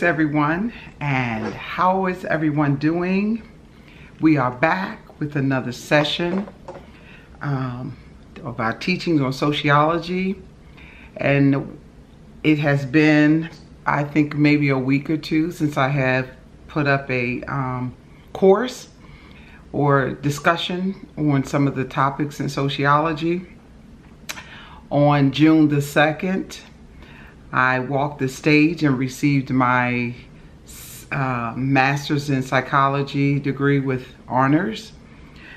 Greetings everyone, and how is everyone doing? We are back with another session of our teachings on sociology, and it has been, I think, maybe a week or two since I have put up a course or discussion on some of the topics in sociology. On June the 2nd, I walked the stage and received my master's in psychology degree with honors.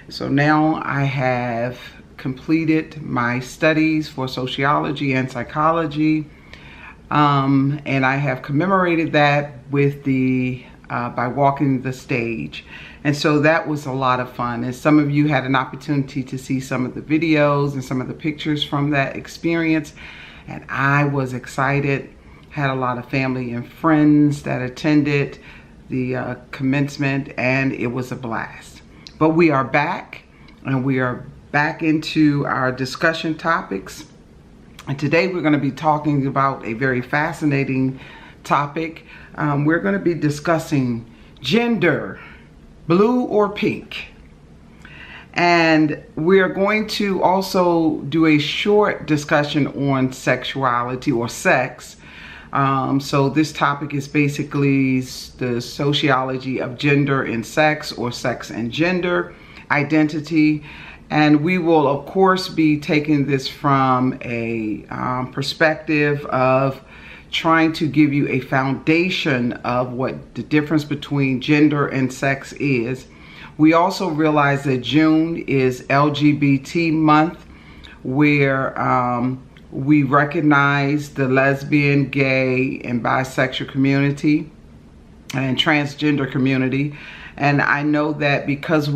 So now I have completed my studies for sociology and psychology, and I have commemorated that with by walking the stage. And so that was a lot of fun. And some of you had an opportunity to see some of the videos and some of the pictures from that experience. And I was excited, had a lot of family and friends that attended the commencement, and it was a blast. But we are back, and we are back into our discussion topics. And today we're going to be talking about a very fascinating topic. We're going to be discussing gender, blue or pink. And we're going to also do a short discussion on sexuality or sex. So this topic is basically the sociology of gender and sex, or sex and gender identity. And we will, of course, be taking this from a perspective of trying to give you a foundation of what the difference between gender and sex is. We also realize that June is LGBT month, where we recognize the lesbian, gay, and bisexual community and transgender community. And I know that because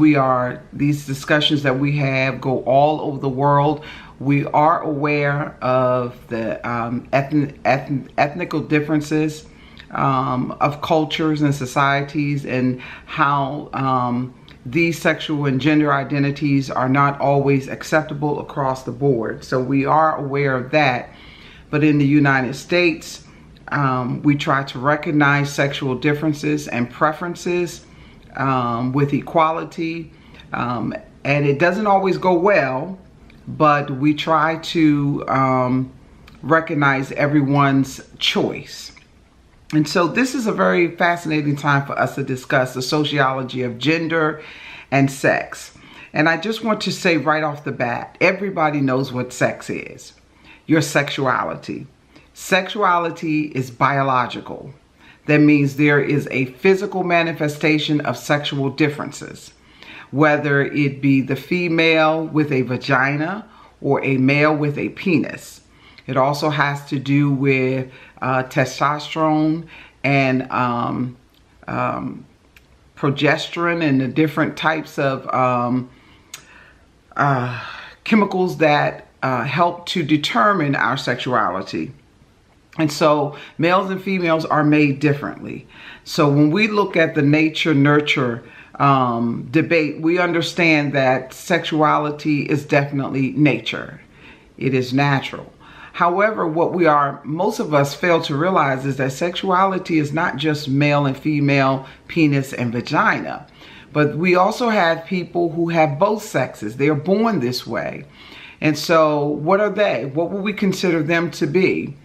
these discussions that we have go all over the world, we are aware of the ethnical differences of cultures and societies, and how these sexual and gender identities are not always acceptable across the board. So we are aware of that. But in the United States, we try to recognize sexual differences and preferences with equality. And it doesn't always go well, but we try to recognize everyone's choice. And so this is a very fascinating time for us to discuss the sociology of gender and sex. And I just want to say right off the bat, everybody knows what sex is. Your sexuality. Sexuality is biological. That means there is a physical manifestation of sexual differences, whether it be the female with a vagina or a male with a penis. It also has to do with testosterone and progesterone and the different types of chemicals that help to determine our sexuality. And so males and females are made differently. So when we look at the nature-nurture debate, we understand that sexuality is definitely nature. It is natural. However, what most of us fail to realize is that sexuality is not just male and female, penis and vagina. But we also have people who have both sexes. They are born this way. And so what are they? What would we consider them to be?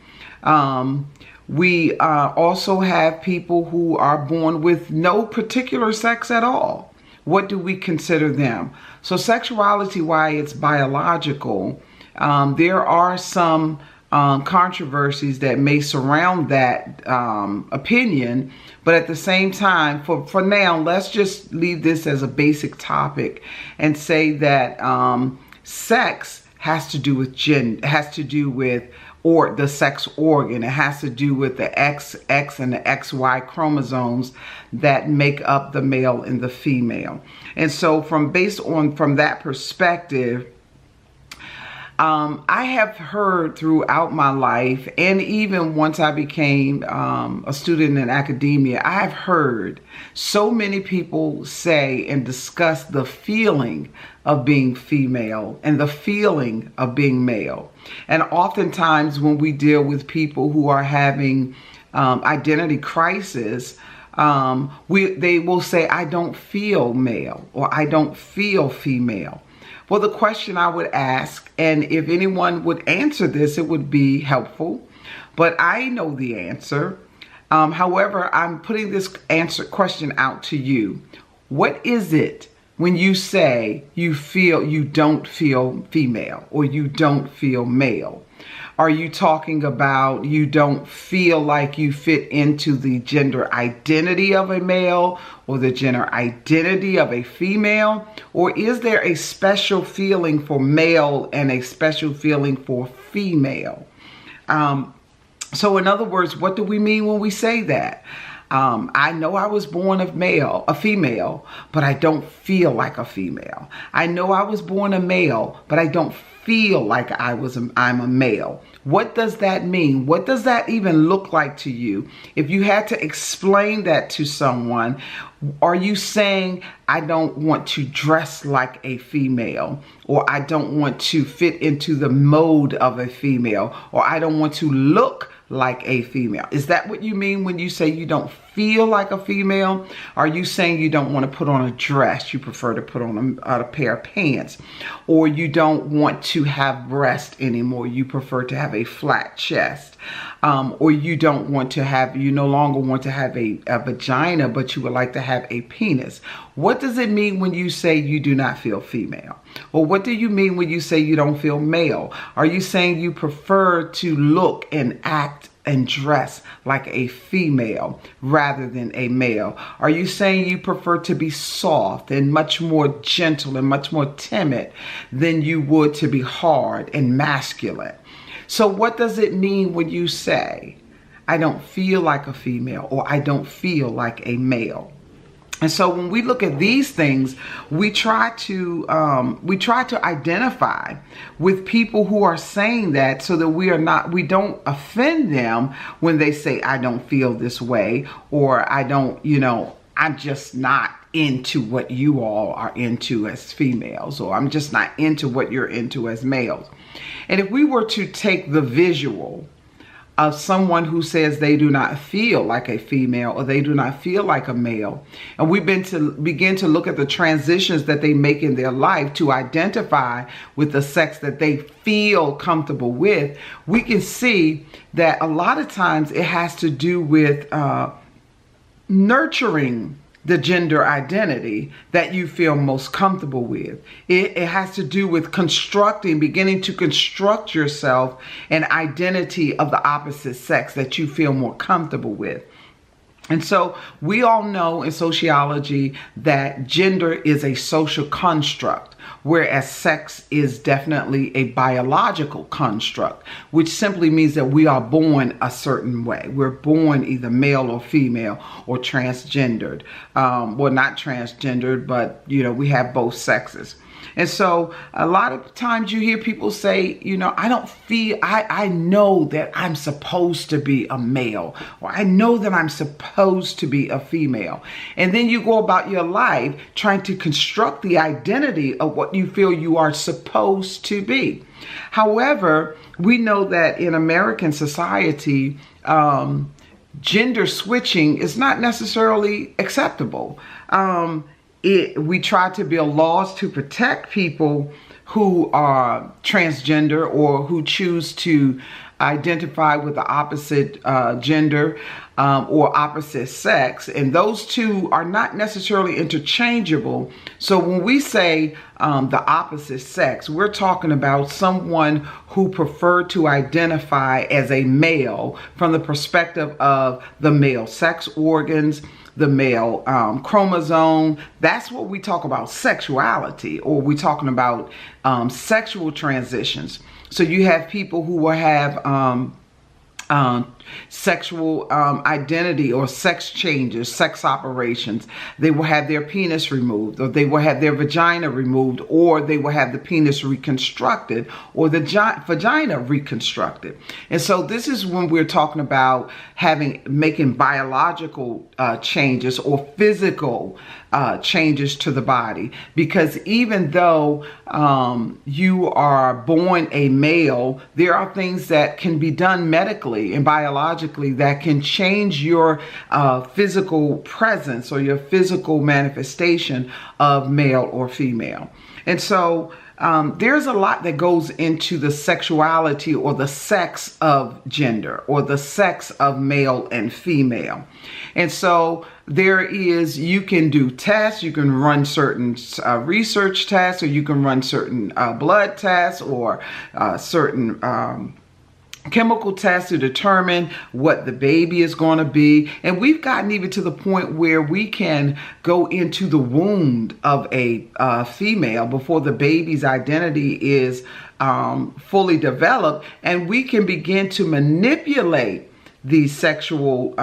We also have people who are born with no particular sex at all. What do we consider them? So sexuality, why it's biological, there are some controversies that may surround that opinion, but at the same time, for now, let's just leave this as a basic topic and say that sex has to do with or the sex organ. It has to do with the XX and the XY chromosomes that make up the male and the female. And so from that perspective, I have heard throughout my life, and even once I became a student in academia, I have heard so many people say and discuss the feeling of being female and the feeling of being male. And oftentimes when we deal with people who are having identity crisis, they will say, I don't feel male or I don't feel female. Well, the question I would ask, and if anyone would answer this, it would be helpful, but I know the answer. However, I'm putting this question out to you. What is it when you say you don't feel female or you don't feel male? Are you talking about you don't feel like you fit into the gender identity of a male or the gender identity of a female? Or is there a special feeling for male and a special feeling for female? So in other words, what do we mean when we say that? I know I was born a female, but I don't feel like a female. I know I was born a male, but I don't feel like I'm a male. What does that mean? What does that even look like to you? If you had to explain that to someone, are you saying, I don't want to dress like a female, or I don't want to fit into the mode of a female, or I don't want to look like a female? Is that what you mean when you say you don't feel like a female? Are you saying you don't want to put on a dress, you prefer to put on a pair of pants? Or you don't want to have breasts anymore, you prefer to have a flat chest? Or you don't want to have, you no longer want to have a vagina, but you would like to have a penis? What does it mean when you say you do not feel female? Or what do you mean when you say you don't feel male? Are you saying you prefer to look and act and dress like a female rather than a male? Are you saying you prefer to be soft and much more gentle and much more timid than you would to be hard and masculine? So what does it mean when you say, I don't feel like a female or I don't feel like a male? And so when we look at these things, we try to identify with people who are saying that, so that we don't offend them when they say, I don't feel this way, or I'm just not into what you all are into as females, or I'm just not into what you're into as males. And if we were to take the visual of someone who says they do not feel like a female or they do not feel like a male, and we've begin to look at the transitions that they make in their life to identify with the sex that they feel comfortable with, we can see that a lot of times it has to do with nurturing the gender identity that you feel most comfortable with. It has to do with beginning to construct yourself an identity of the opposite sex that you feel more comfortable with. And so we all know in sociology that gender is a social construct, whereas sex is definitely a biological construct, which simply means that we are born a certain way. We're born either male or female or transgendered. Well, not transgendered, but we have both sexes. And so a lot of times you hear people say, I know that I'm supposed to be a male, or I know that I'm supposed to be a female. And then you go about your life trying to construct the identity of what you feel you are supposed to be. However, we know that in American society, gender switching is not necessarily acceptable. We try to build laws to protect people who are transgender or who choose to identify with the opposite gender or opposite sex, and those two are not necessarily interchangeable. So when we say the opposite sex, we're talking about someone who prefer to identify as a male from the perspective of the male sex organs, the male chromosome. That's what we talk about sexuality, or we're talking about sexual transitions. So you have people who will have sexual identity or sex changes, sex operations. They will have their penis removed, or they will have their vagina removed, or they will have the penis reconstructed, or the vagina reconstructed. And so this is when we're talking about making biological changes or physical changes to the body. Because even though you are born a male, there are things that can be done medically and biologically biologically that can change your physical presence or your physical manifestation of male or female. And so there's a lot that goes into the sexuality or the sex of gender or the sex of male and female. And so you can do tests, you can run certain research tests, or you can run certain blood tests or certain chemical tests to determine what the baby is going to be. And we've gotten even to the point where we can go into the womb of a female before the baby's identity is fully developed, and we can begin to manipulate the sexual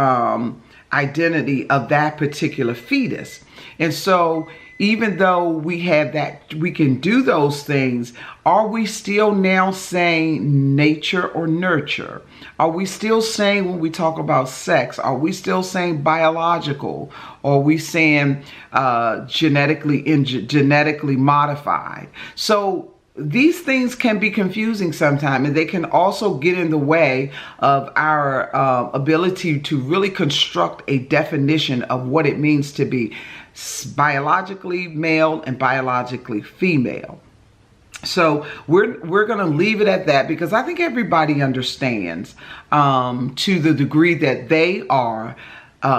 identity of that particular fetus. And so even though we have that, we can do those things, are we still now saying nature or nurture? Are we still saying, when we talk about sex, are we still saying biological? Or are we saying genetically modified? So these things can be confusing sometimes, and they can also get in the way of our ability to really construct a definition of what it means to be biologically male and biologically female. So we're going to leave it at that, because I think everybody understands to the degree that they are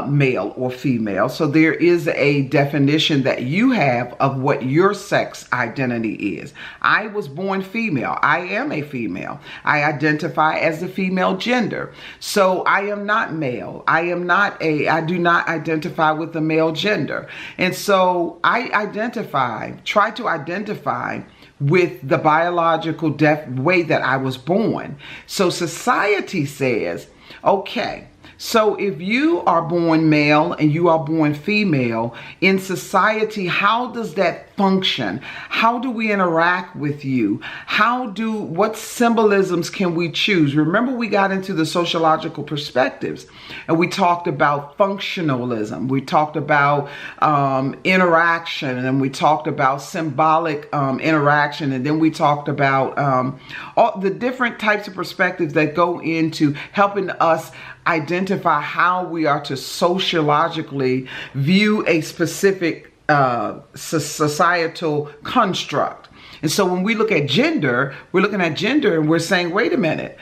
male or female. So there is a definition that you have of what your sex identity is. I was born female. I am a female. I identify as the female gender. So I am not male. I do not identify with the male gender. And so I try to identify with the biological way that I was born. So society says, okay, so if you are born male and you are born female, in society, how does that function? How do we interact with you? What symbolisms can we choose? Remember, we got into the sociological perspectives, and we talked about functionalism. We talked about interaction, and we talked about symbolic interaction, and then we talked about all the different types of perspectives that go into helping us identify how we are to sociologically view a specific societal construct. And so when we look at gender, we're looking at gender and we're saying, wait a minute,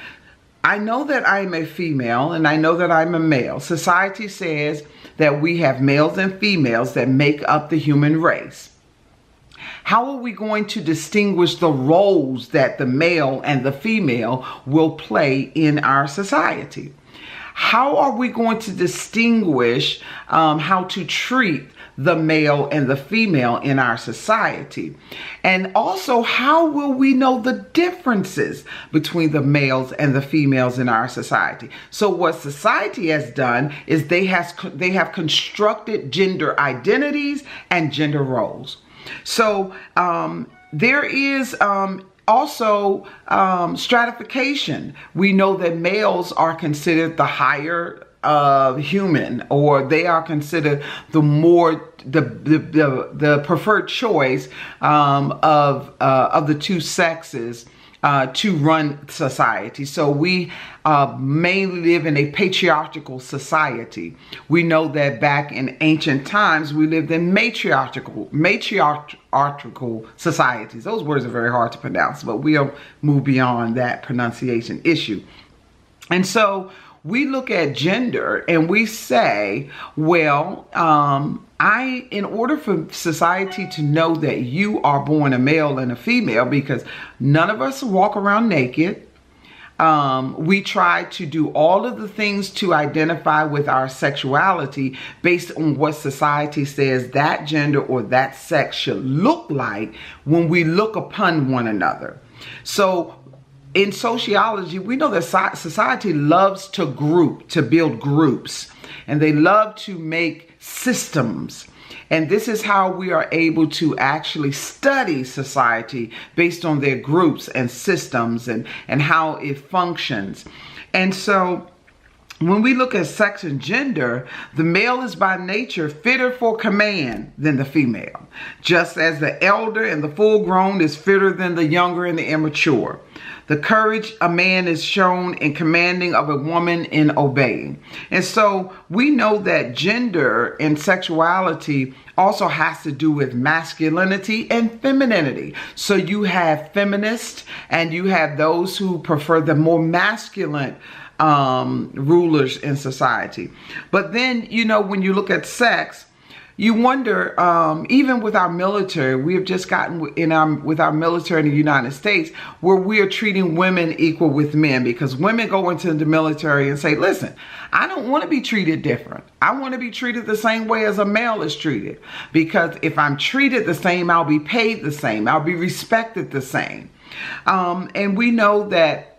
I know that I'm a female and I know that I'm a male. Society says that we have males and females that make up the human race. How are we going to distinguish the roles that the male and the female will play in our society? How are we going to distinguish how to treat the male and the female in our society? And also, how will we know the differences between the males and the females in our society? So what society has done is they have constructed gender identities and gender roles. So there is also stratification. We know that males are considered the higher human, or they are considered the preferred choice of the two sexes to run society. So we mainly live in a patriarchal society. We know that back in ancient times, we lived in matriarchal societies. Those words are very hard to pronounce, but we'll move beyond that pronunciation issue. And so we look at gender and we say, well, in order for society to know that you are born a male and a female, because none of us walk around naked, we try to do all of the things to identify with our sexuality based on what society says that gender or that sex should look like when we look upon one another. So in sociology, we know that society loves to build groups, and they love to make systems. And this is how we are able to actually study society based on their groups and systems and how it functions. And so When we look at sex and gender, the male is by nature fitter for command than the female, just as the elder and the full-grown is fitter than the younger and the immature. The courage a man is shown in commanding of a woman in obeying. And so we know that gender and sexuality also has to do with masculinity and femininity. So you have feminists and you have those who prefer the more masculine rulers in society. But then, you know, when you look at sex, you wonder, even with our military, we have just gotten with our military in the United States, where we are treating women equal with men, because women go into the military and say, listen, I don't want to be treated different. I want to be treated the same way as a male is treated, because if I'm treated the same, I'll be paid the same. I'll be respected the same. And we know that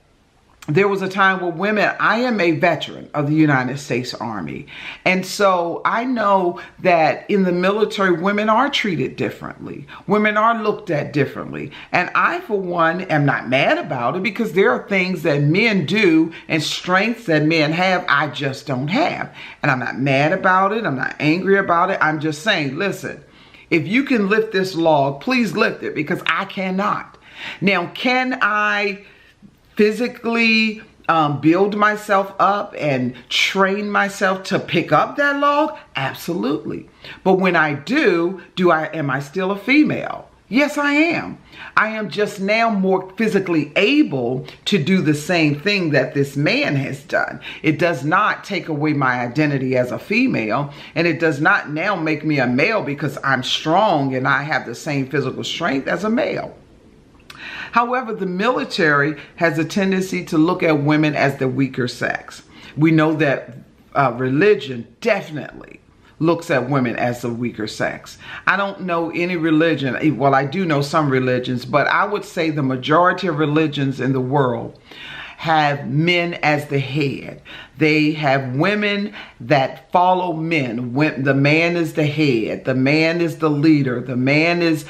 there was a time where women, I am a veteran of the United States Army. And so I know that in the military, women are treated differently. Women are looked at differently. And I, for one, am not mad about it, because there are things that men do and strengths that men have I just don't have. And I'm not mad about it. I'm not angry about it. I'm just saying, listen, if you can lift this log, please lift it, because I cannot. Now, can I physically build myself up and train myself to pick up that log? Absolutely. But when I do, am I still a female? Yes, I am. I am just now more physically able to do the same thing that this man has done. It does not take away my identity as a female, and it does not now make me a male because I'm strong and I have the same physical strength as a male. However, the military has a tendency to look at women as the weaker sex. We know that religion definitely looks at women as the weaker sex. I don't know any religion, well, I do know some religions, but I would say the majority of religions in the world have men as the head. They have women that follow men. The man is the head. The man is the leader. The man is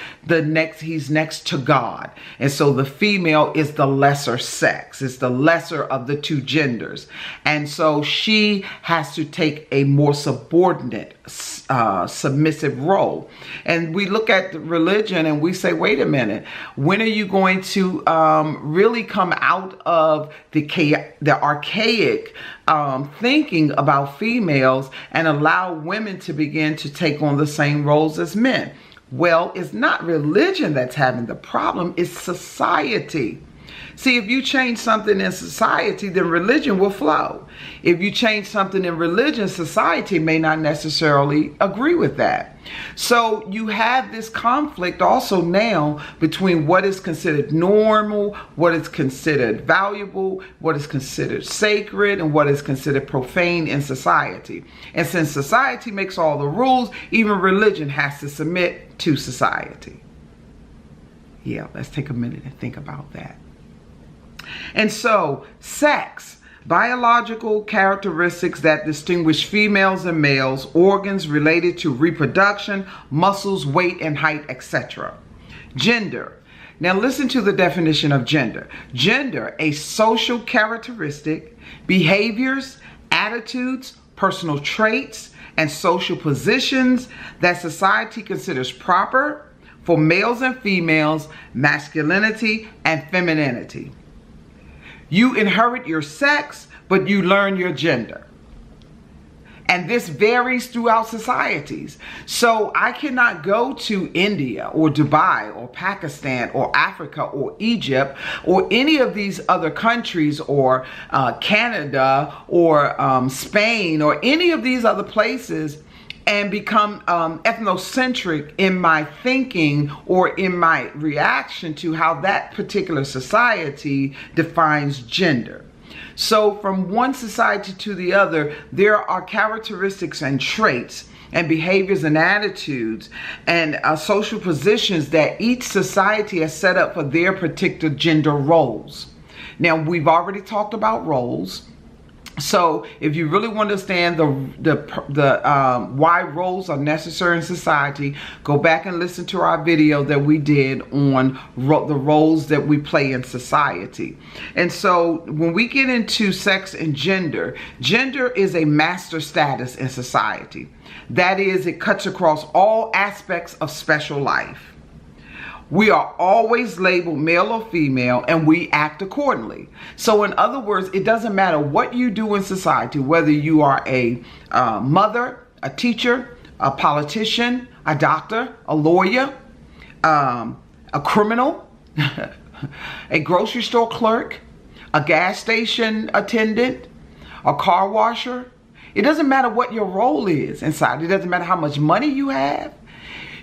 he's next to God. And so the female is the lesser sex. It's the lesser of the two genders. And so she has to take a more subordinate, submissive role. And we look at the religion and we say, wait a minute, when are you going to really come out of the archaic thinking about females and allow women to begin to take on the same roles as men? Well, it's not religion that's having the problem, it's society. See, if you change something in society, then religion will flow. If you change something in religion, society may not necessarily agree with that. So you have this conflict also now between what is considered normal, what is considered valuable, what is considered sacred, and what is considered profane in society. And since society makes all the rules, even religion has to submit to society. Yeah, let's take a minute and think about that. And so, sex, biological characteristics that distinguish females and males, organs related to reproduction, muscles, weight, and height, etc. Gender. Now listen to the definition of gender. Gender, a social characteristic, behaviors, attitudes, personal traits, and social positions that society considers proper for males and females, masculinity and femininity. You inherit your sex, but you learn your gender. And this varies throughout societies. So I cannot go to India or Dubai or Pakistan or Africa or Egypt or any of these other countries or Canada or Spain or any of these other places and become ethnocentric in my thinking or in my reaction to how that particular society defines gender. So from one society to the other, there are characteristics and traits and behaviors and attitudes and social positions that each society has set up for their particular gender roles. Now, we've already talked about roles. So if you really want to understand the why roles are necessary in society, go back and listen to our video that we did on the roles that we play in society. And so when we get into sex and gender, gender is a master status in society. That is, it cuts across all aspects of special life. We are always labeled male or female, and we act accordingly. So in other words, it doesn't matter what you do in society, whether you are a mother, a teacher, a politician, a doctor, a lawyer, a criminal, a grocery store clerk, a gas station attendant, a car washer. It doesn't matter what your role is inside. It doesn't matter how much money you have.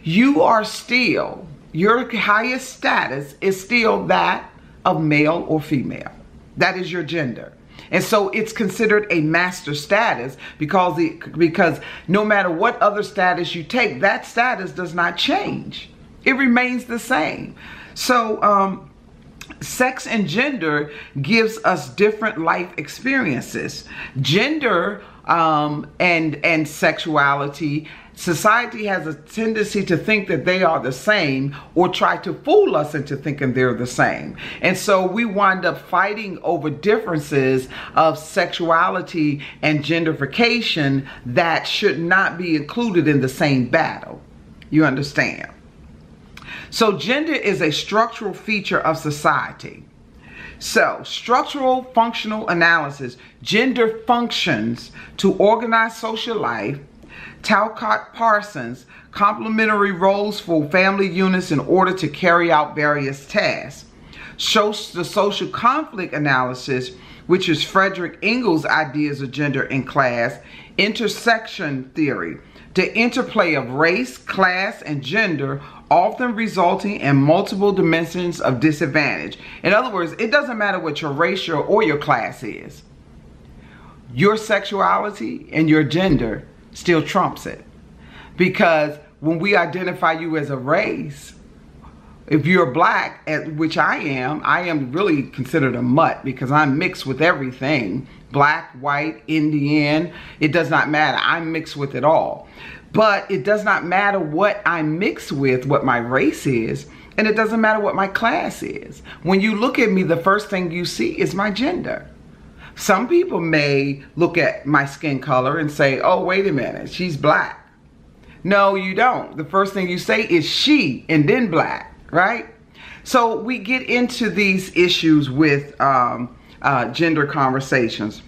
You are still... Your highest status is still that of male or female. That is your gender. And so it's considered a master status because no matter what other status you take, that status does not change. It remains the same. So sex and gender gives us different life experiences. Gender and sexuality, society has a tendency to think that they are the same or try to fool us into thinking they're the same. And so we wind up fighting over differences of sexuality and genderification that should not be included in the same battle. You understand? So gender is a structural feature of society. So, structural functional analysis. Gender functions to organize social life. Talcott Parsons, complementary roles for family units in order to carry out various tasks. Shows the social conflict analysis, which is Frederick Engels' ideas of gender and class. Intersection theory, the interplay of race, class, and gender, often resulting in multiple dimensions of disadvantage. In other words, it doesn't matter what your race or your class is. Your sexuality and your gender still trumps it. Because when we identify you as a race, if you're black, which I am really considered a mutt because I'm mixed with everything. Black, white, Indian, it does not matter. I'm mixed with it all. But it does not matter what I'm mixed with, what my race is, and it doesn't matter what my class is. When you look at me, the first thing you see is my gender. Some people may look at my skin color and say, oh, wait a minute, she's black. No, you don't. The first thing you say is she and then black, right? So we get into these issues with gender conversations.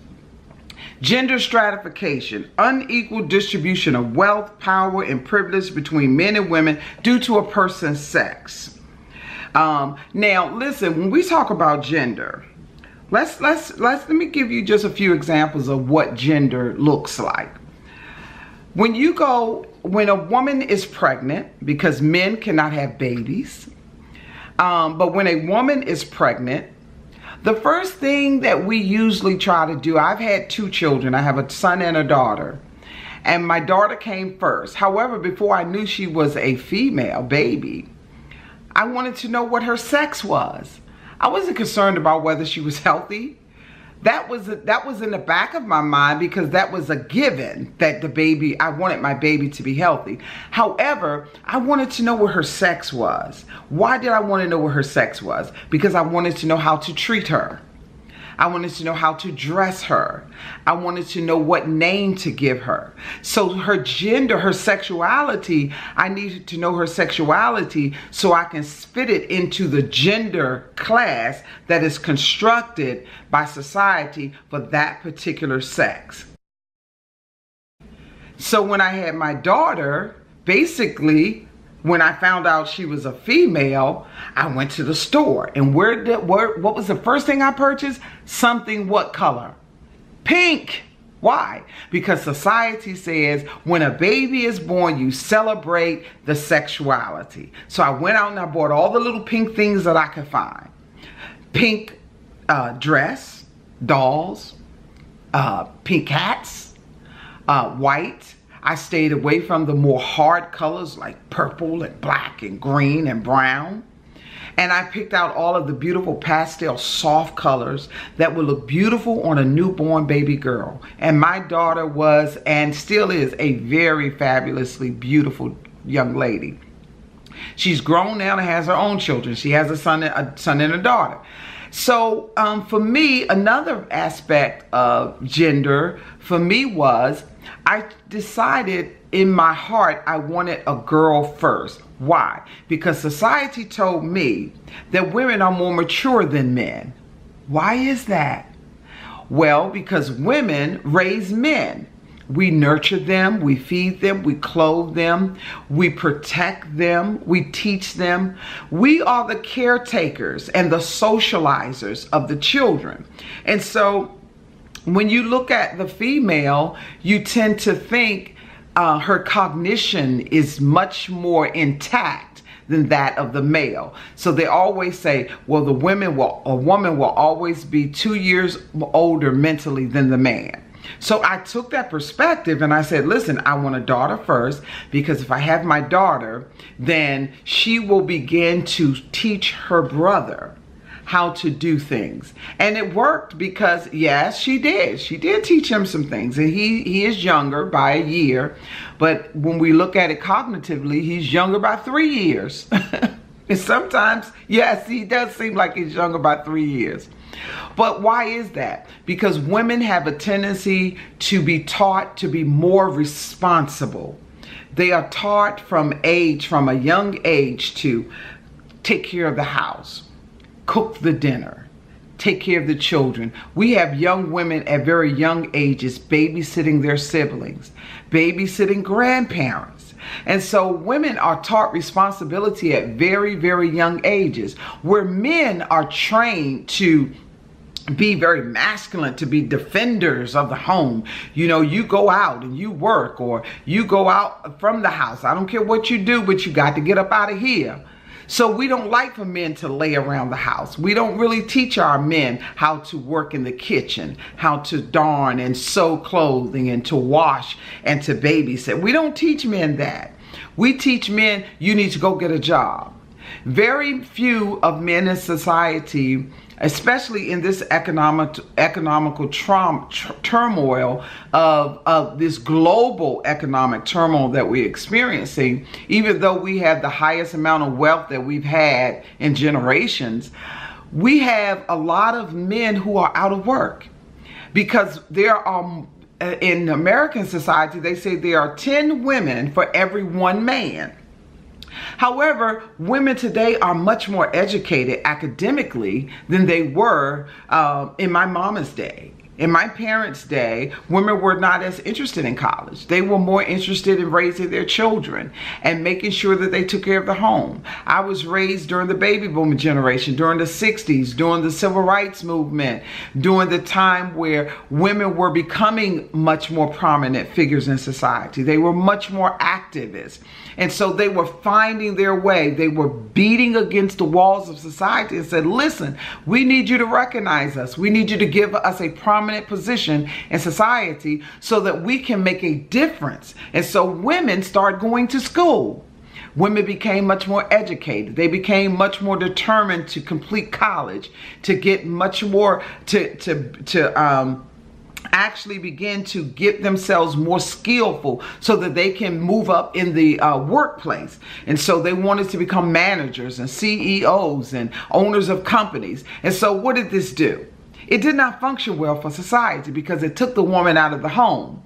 Gender stratification, unequal distribution of wealth, power, and privilege between men and women due to a person's sex. Now, listen, when we talk about gender, let me give you just a few examples of what gender looks like. When a woman is pregnant, because men cannot have babies, but when a woman is pregnant, the first thing that we usually try to do, I've had 2 children. I have a son and a daughter. And my daughter came first. However, before I knew she was a female baby, I wanted to know what her sex was. I wasn't concerned about whether she was healthy. That was in the back of my mind because that was a given that I wanted my baby to be healthy. However, I wanted to know what her sex was. Why did I want to know what her sex was? Because I wanted to know how to treat her. I wanted to know how to dress her. I wanted to know what name to give her. So her gender, her sexuality, I needed to know her sexuality so I can fit it into the gender class that is constructed by society for that particular sex. So when I had my daughter, basically, when I found out she was a female, I went to the store. And what was the first thing I purchased? Something what color? Pink. Why? Because society says when a baby is born, you celebrate the sexuality. So I went out and I bought all the little pink things that I could find. Pink dress, dolls, pink hats, white. I stayed away from the more hard colors like purple and black and green and brown. And I picked out all of the beautiful pastel soft colors that would look beautiful on a newborn baby girl. And my daughter was, and still is, a very fabulously beautiful young lady. She's grown now and has her own children. She has a son and a daughter. So for me, another aspect of gender for me was I decided in my heart I wanted a girl first. Why? Because society told me that women are more mature than men. Why is that? Well, because women raise men. We nurture them, we feed them, we clothe them, we protect them, we teach them. We are the caretakers and the socializers of the children. And so when you look at the female, you tend to think her cognition is much more intact than that of the male. So they always say, well, a woman will always be 2 years older mentally than the man. So I took that perspective and I said, listen, I want a daughter first, because if I have my daughter, then she will begin to teach her brother how to do things. And it worked, because yes, she did teach him some things. And he is younger by a year, but when we look at it cognitively, he's younger by 3 years. And sometimes, yes, he does seem like he's younger by 3 years. But why is that? Because women have a tendency to be taught to be more responsible. They are taught from a young age, to take care of the house, cook the dinner, take care of the children. We have young women at very young ages babysitting their siblings, babysitting grandparents. And so women are taught responsibility at very, very young ages, where men are trained to be very masculine, to be defenders of the home. You know, you go out and you work, or you go out from the house. I don't care what you do, but you got to get up out of here. So we don't like for men to lay around the house. We don't really teach our men how to work in the kitchen, how to darn and sew clothing, and to wash and to babysit. We don't teach men that. We teach men, you need to go get a job. Very few of men in society, especially in this economical turmoil of this global economic turmoil that we're experiencing, even though we have the highest amount of wealth that we've had in generations, we have a lot of men who are out of work. Because there are, in American society, they say there are 10 women for every 1 man. However, women today are much more educated academically than they were in my mama's day. In my parents' day, women were not as interested in college. They were more interested in raising their children and making sure that they took care of the home. I was raised during the baby boom generation, during the 60s, during the civil rights movement, during the time where women were becoming much more prominent figures in society. They were much more activists. And so they were finding their way. They were beating against the walls of society and said, listen, we need you to recognize us. We need you to give us a prominent position in society so that we can make a difference. And so women started going to school. Women became much more educated. They became much more determined to complete college, to get much more, to actually begin to get themselves more skillful so that they can move up in the workplace. And so they wanted to become managers and CEOs and owners of companies. And so what did this do? It did not function well for society, because it took the woman out of the home.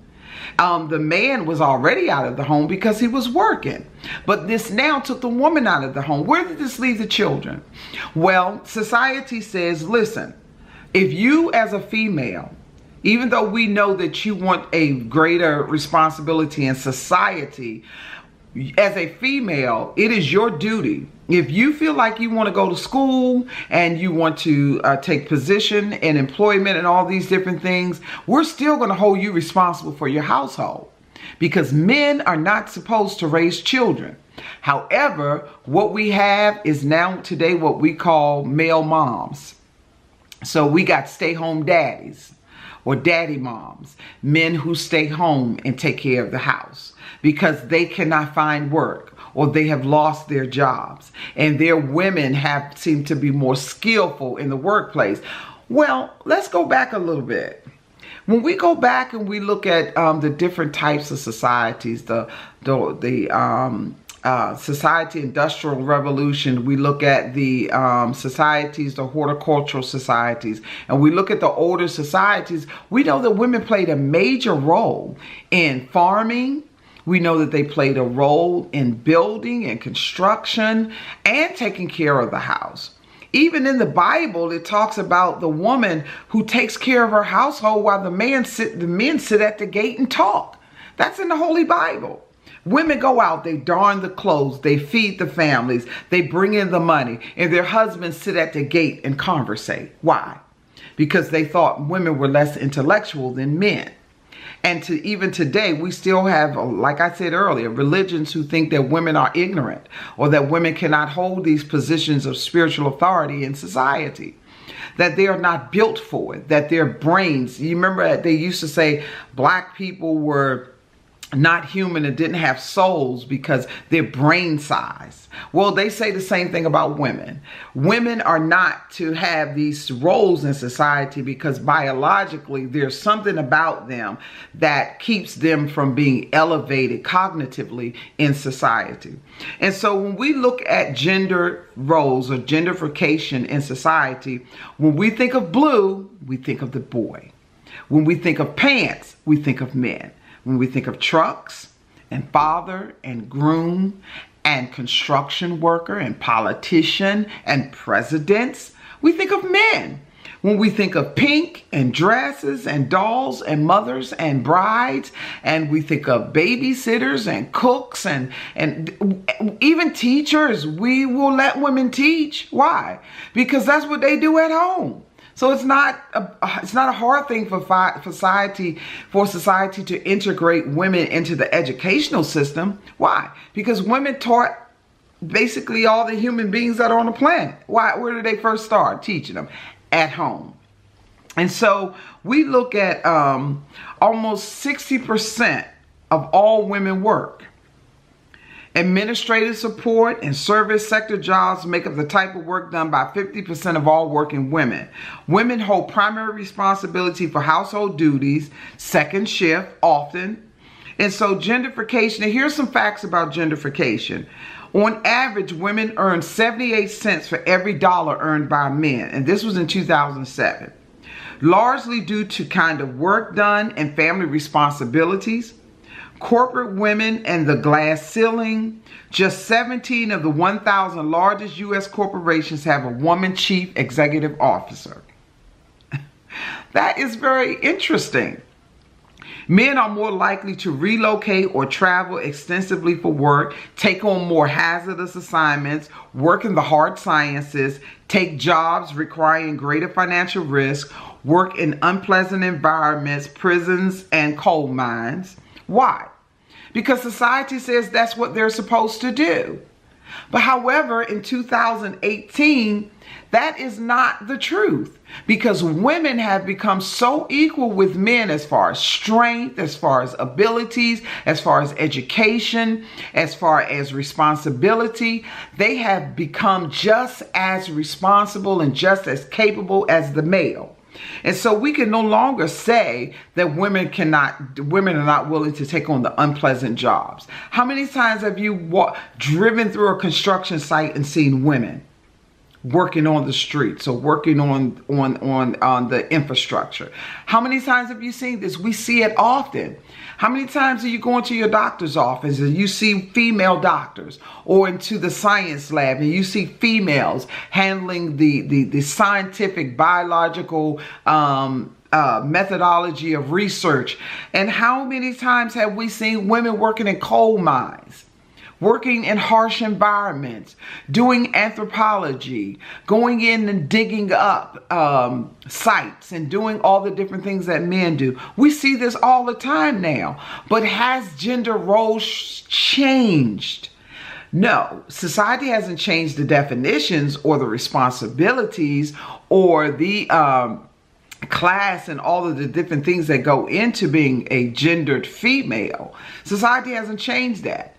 The man was already out of the home because he was working. But this now took the woman out of the home. Where did this leave the children? Well, society says, listen, if you as a female, even though we know that you want a greater responsibility in society, as a female, it is your duty. If you feel like you want to go to school and you want to take position in employment and all these different things, we're still going to hold you responsible for your household, because men are not supposed to raise children. However, what we have is now today what we call male moms. So we got stay-home daddies or daddy moms, men who stay home and take care of the house because they cannot find work, or they have lost their jobs, and their women have seemed to be more skillful in the workplace. Well, let's go back a little bit. When we go back and we look at the different types of societies, the society industrial revolution, we look at the societies, the horticultural societies, and we look at the older societies, we know that women played a major role in farming. We know that they played a role in building and construction and taking care of the house. Even in the Bible, it talks about the woman who takes care of her household while the men sit at the gate and talk. That's in the Holy Bible. Women go out, they darn the clothes, they feed the families, they bring in the money, and their husbands sit at the gate and conversate. Why? Because they thought women were less intellectual than men. And even today, we still have, like I said earlier, religions who think that women are ignorant or that women cannot hold these positions of spiritual authority in society, that they are not built for it, that their brains, you remember they used to say black people were not human and didn't have souls because their brain size. Well, they say the same thing about women. Women are not to have these roles in society because biologically there's something about them that keeps them from being elevated cognitively in society. And so when we look at gender roles or genderification in society, when we think of blue, we think of the boy. When we think of pants, we think of men. When we think of trucks and father and groom and construction worker and politician and presidents, we think of men. When we think of pink and dresses and dolls and mothers and brides, and we think of babysitters and cooks and even teachers, we will let women teach. Why? Because that's what they do at home. So it's not a hard thing for society to integrate women into the educational system. Why? Because women taught basically all the human beings that are on the planet. Why? Where did they first start teaching them? At home. And so we look at almost 60% of all women work. Administrative support and service sector jobs make up the type of work done by 50% of all working women. Women hold primary responsibility for household duties, second shift often. And so genderification, and here's some facts about genderification. On average, women earn 78 cents for every dollar earned by men. And this was in 2007. Largely due to kind of work done and family responsibilities. Corporate women and the glass ceiling. Just 17 of the 1,000 largest U.S. corporations have a woman chief executive officer. That is very interesting. Men are more likely to relocate or travel extensively for work, take on more hazardous assignments, work in the hard sciences, take jobs requiring greater financial risk, work in unpleasant environments, prisons, and coal mines. Why? Because society says that's what they're supposed to do. But however, in 2018, that is not the truth, because women have become so equal with men as far as strength, as far as abilities, as far as education, as far as responsibility. They have become just as responsible and just as capable as the male. And so we can no longer say that women are not willing to take on the unpleasant jobs. How many times have you driven through a construction site and seen women working on the streets or working on the infrastructure? How many times have you seen this? We see it often. How many times are you going to your doctor's office and you see female doctors, or into the science lab and you see females handling the scientific biological methodology of research? And how many times have we seen women working in coal mines, working in harsh environments, doing anthropology, going in and digging up sites and doing all the different things that men do? We see this all the time now. But has gender roles changed? No, society hasn't changed the definitions or the responsibilities or the class and all of the different things that go into being a gendered female. Society hasn't changed that.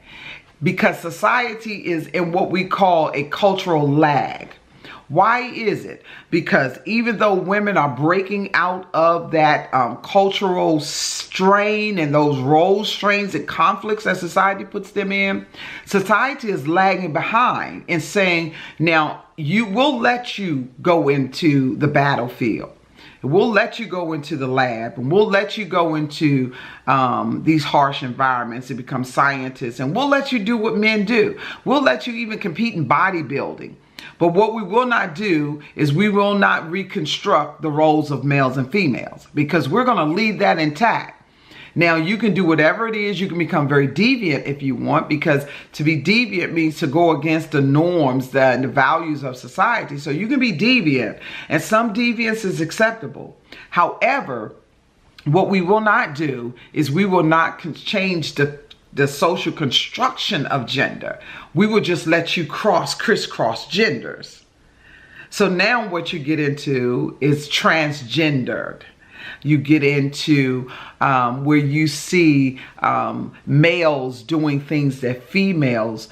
because society is in what we call a cultural lag. Why is it? Because even though women are breaking out of that cultural strain and those role strains and conflicts that society puts them in, society is lagging behind and saying, now we'll let you go into the battlefield. We'll let you go into the lab, and we'll let you go into these harsh environments and become scientists, and we'll let you do what men do. We'll let you even compete in bodybuilding. But what we will not do is we will not reconstruct the roles of males and females, because we're going to leave that intact. Now, you can do whatever it is. You can become very deviant if you want, because to be deviant means to go against the norms and the values of society. So you can be deviant, and some deviance is acceptable. However, what we will not do is we will not change the social construction of gender. We will just let you crisscross genders. So now what you get into is transgendered. You get into where you see males doing things that females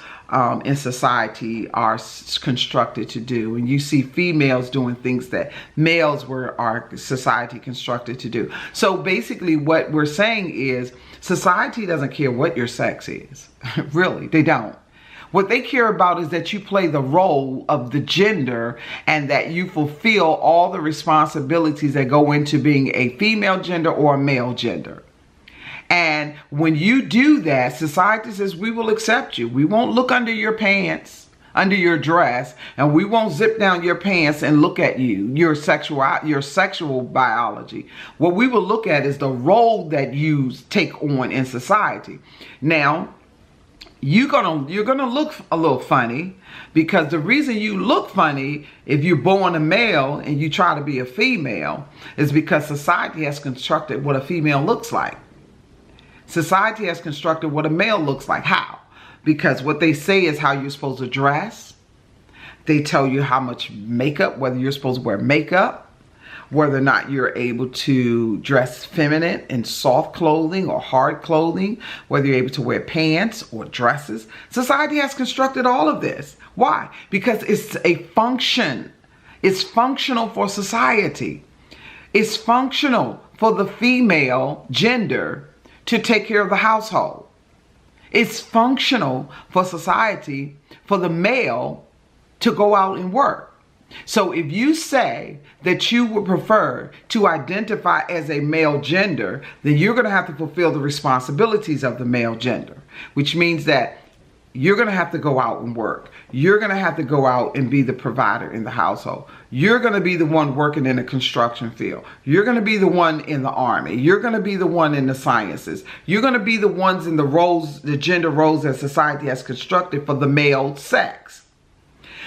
in society are constructed to do. And you see females doing things that males are society constructed to do. So basically what we're saying is society doesn't care what your sex is. Really, they don't. What they care about is that you play the role of the gender and that you fulfill all the responsibilities that go into being a female gender or a male gender. And when you do that, society says, we will accept you. We won't look under your pants, under your dress, and we won't zip down your pants and look at you, your sexual biology. What we will look at is the role that you take on in society. Now, you're gonna look a little funny, because the reason you look funny if you're born a male and you try to be a female is because society has constructed what a female looks like. Society has constructed what a male looks like. How? Because what they say is how you're supposed to dress. They tell you how much makeup, whether you're supposed to wear makeup, whether or not you're able to dress feminine in soft clothing or hard clothing, whether you're able to wear pants or dresses. Society has constructed all of this. Why? Because it's a function. It's functional for society. It's functional for the female gender to take care of the household. It's functional for society for the male to go out and work. So if you say that you would prefer to identify as a male gender, then you're going to have to fulfill the responsibilities of the male gender, which means that you're going to have to go out and work. You're going to have to go out and be the provider in the household. You're going to be the one working in the construction field. You're going to be the one in the army. You're going to be the one in the sciences. You're going to be the ones in the roles, the gender roles that society has constructed for the male sex.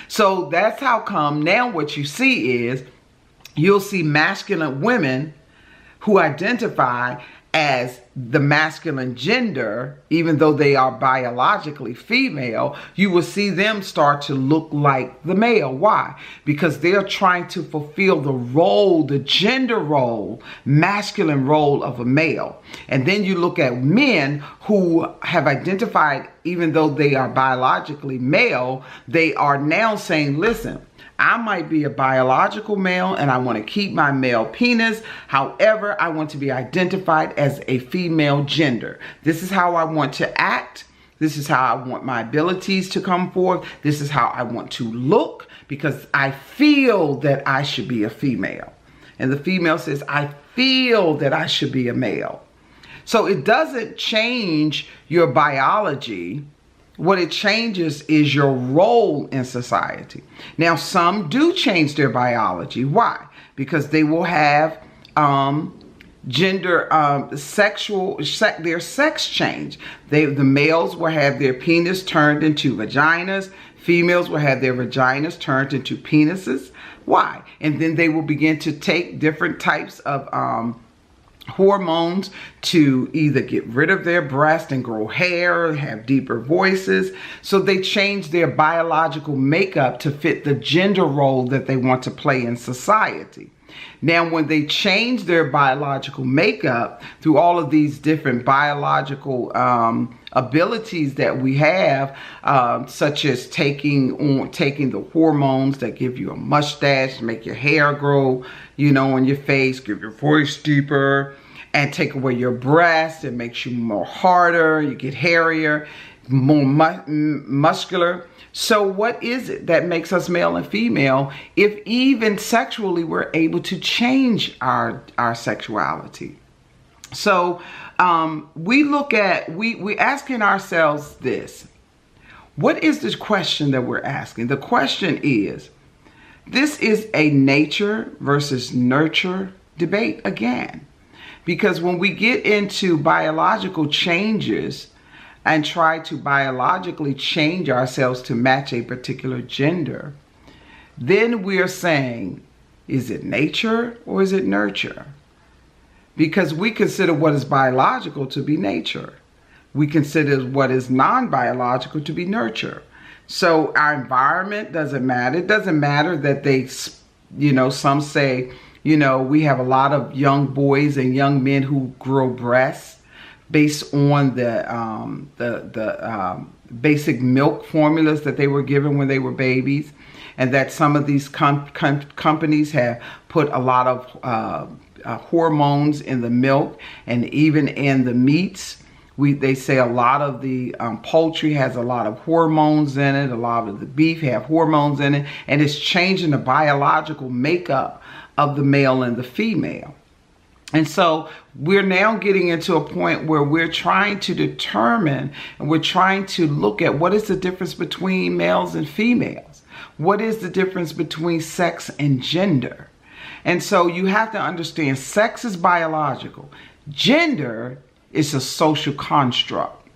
So that's how come now what you see is you'll see masculine women who identify as the masculine gender, even though they are biologically female. You will see them start to look like the male. Why? Because they're trying to fulfill the role, the gender role, masculine role of a male. And then you look at men who have identified, even though they are biologically male, they are now saying, listen, I might be a biological male and I want to keep my male penis. However, I want to be identified as a female gender. This is how I want to act. This is how I want my abilities to come forth. This is how I want to look, because I feel that I should be a female. And the female says, I feel that I should be a male. So it doesn't change your biology. What it changes is your role in society. Now, some do change their biology. Why? Because they will have their sex change. The males will have their penis turned into vaginas. Females will have their vaginas turned into penises. Why? And then they will begin to take different types of hormones to either get rid of their breast and grow hair, have deeper voices. So they change their biological makeup to fit the gender role that they want to play in society. Now, when they change their biological makeup through all of these different biological abilities that we have, such as taking the hormones that give you a mustache, make your hair grow, on your face, give your voice deeper, and take away your breasts. It makes you more harder, you get hairier, more muscular. So what is it that makes us male and female if even sexually we're able to change our sexuality? So we're asking ourselves this. What is this question that we're asking? The question is, this is a nature versus nurture debate again. Because when we get into biological changes and try to biologically change ourselves to match a particular gender, then we're saying, is it nature or is it nurture? Because we consider what is biological to be nature. We consider what is non-biological to be nurture. So our environment doesn't matter. It doesn't matter that they, some say, we have a lot of young boys and young men who grow breasts based on the basic milk formulas that they were given when they were babies, and that some of these companies have put a lot of hormones in the milk and even in the meats. They say a lot of the poultry has a lot of hormones in it. A lot of the beef have hormones in it, and it's changing the biological makeup of the male and the female. And so we're now getting into a point where we're trying to determine and we're trying to look at what is the difference between males and females. What is the difference between sex and gender? And so you have to understand, sex is biological. Gender is a social construct.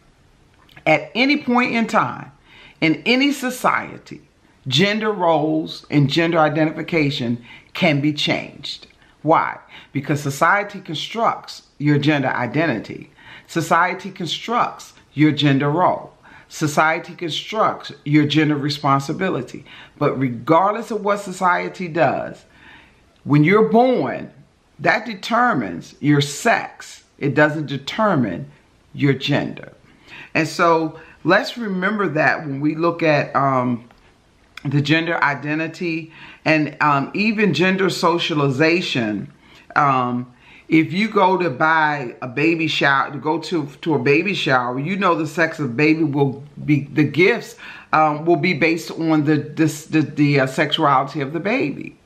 At any point in time, in any society, gender roles and gender identification can be changed. Why? Because society constructs your gender identity. Society constructs your gender role. Society constructs your gender responsibility. But regardless of what society does, when you're born, that determines your sex. It doesn't determine your gender. And so let's remember that when we look at the gender identity and even gender socialization. If you go to buy a baby shower, to go to a baby shower, the sex of baby will be, the gifts will be based on the sexuality of the baby.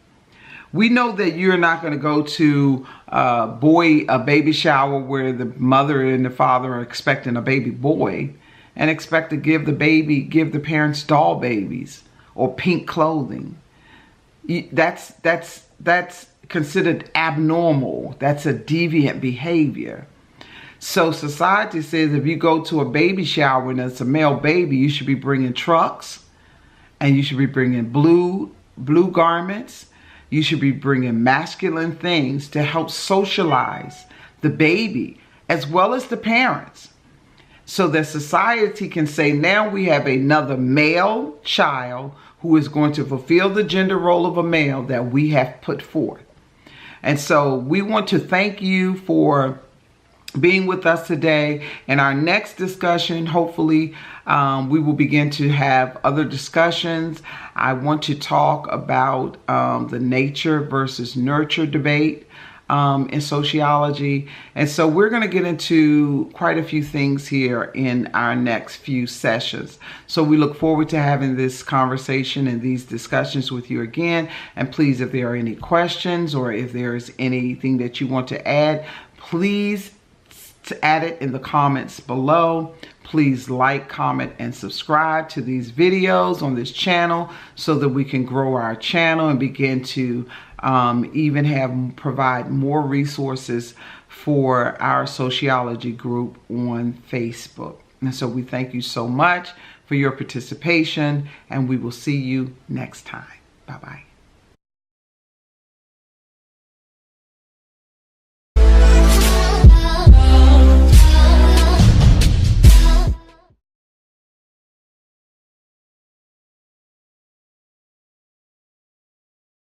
We know that you're not going to go to a baby shower where the mother and the father are expecting a baby boy and expect to give the parents doll babies or pink clothing. That's considered abnormal. That's a deviant behavior. So society says if you go to a baby shower and it's a male baby, you should be bringing trucks, and you should be bringing blue garments. You should be bringing masculine things to help socialize the baby as well as the parents, so that society can say, now we have another male child who is going to fulfill the gender role of a male that we have put forth. And so we want to thank you for being with us today. In our next discussion, hopefully we will begin to have other discussions. I want to talk about the nature versus nurture debate in sociology. And so we're going to get into quite a few things here in our next few sessions. So we look forward to having this conversation and these discussions with you again. And please, if there are any questions or if there is anything that you want to add, please add it in the comments below. Please like, comment, and subscribe to these videos on this channel so that we can grow our channel and begin to provide more resources for our sociology group on Facebook. And so we thank you so much for your participation, and we will see you next time. Bye-bye.